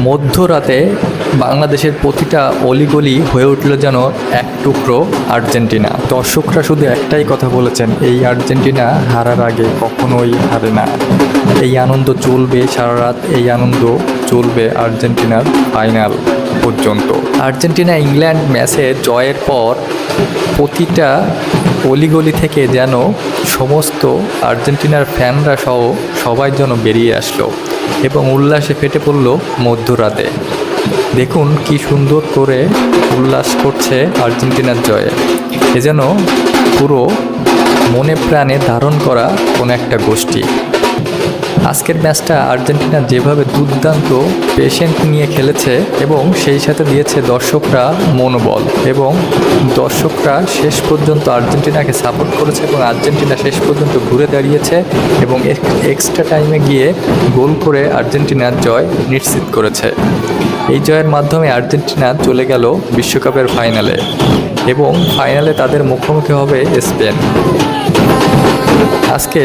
মধ্যরাতে বাংলাদেশের প্রতিটা অলিগলি হয়ে উঠল যেন এক টুকরো আর্জেন্টিনা। দর্শকরা শুধু একটাই কথা বলেছেন, এই আর্জেন্টিনা হারার আগে কখনোই হারে না। এই আনন্দ চলবে সারা রাত, এই আনন্দ চলবে আর্জেন্টিনার ফাইনাল পর্যন্ত। আর্জেন্টিনা ইংল্যান্ড ম্যাচে জয়ের পর প্রতিটা অলিগলি থেকে যেন সমস্ত আর্জেন্টিনার ফ্যানরা সহ সবাই যেন বেরিয়ে আসলো এবং উল্লাসে ফেটে পড়ল মধ্যরাতে। দেখুন কি সুন্দর করে উল্লাস করছে আর্জেন্টিনার জয়ে। এ যেন পুরো মনে প্রাণে ধারণ করা কোনো একটা গোষ্ঠী। আজকের ম্যাচটা আর্জেন্টিনা যেভাবে দুর্দান্ত পেশেন্ট নিয়ে খেলেছে এবং সেই সাথে দিয়েছে দর্শকরা মনোবল, এবং দর্শকরা শেষ পর্যন্ত আর্জেন্টিনাকে সাপোর্ট করেছে এবং আর্জেন্টিনা শেষ পর্যন্ত ঘুরে দাঁড়িয়েছে এবং এক্সট্রা টাইমে গিয়ে গোল করে আর্জেন্টিনার জয় নিশ্চিত করেছে। এই জয়ের মাধ্যমে আর্জেন্টিনা চলে গেল বিশ্বকাপের ফাইনালে এবং ফাইনালে তাদের মুখোমুখি হবে স্পেন। আজকে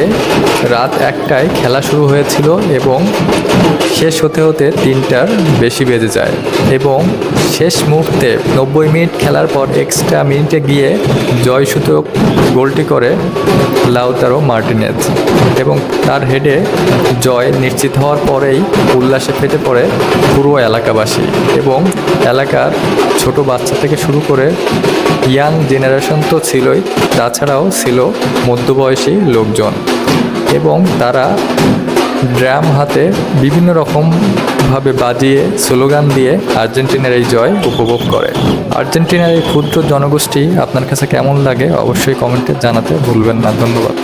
রাত 1টায় খেলা শুরু হয়েছিল এবং শেষ হতে হতে 3টার বেশি বেজে যায় এবং শেষ মুহূর্তে 90 মিনিট খেলার পর এক্সট্রা মিনিটে গিয়ে জয়সূচক গোলটি করে লাউতারো মার্টিনেজ এবং তার হেডে জয় নিশ্চিত হওয়ার পরেই উল্লাসে ফেটে পড়ে পুরো এলাকাবাসী এবং এলাকার ছোট বাচ্চা থেকে শুরু করে ইয়াং জেনারেশন তো ছিলই, তাছাড়াও ছিল মধ্যবয়সী লোকজন এবং তারা ড্রাম হাতে বিভিন্ন রকমভাবে বাজিয়ে স্লোগান দিয়ে আর্জেন্টিনার এই জয় উপভোগ করে। আর্জেন্টিনার এই ক্ষুদ্র জনগোষ্ঠী আপনার কাছে কেমন লাগে অবশ্যই কমেন্টে জানাতে ভুলবেন না। ধন্যবাদ।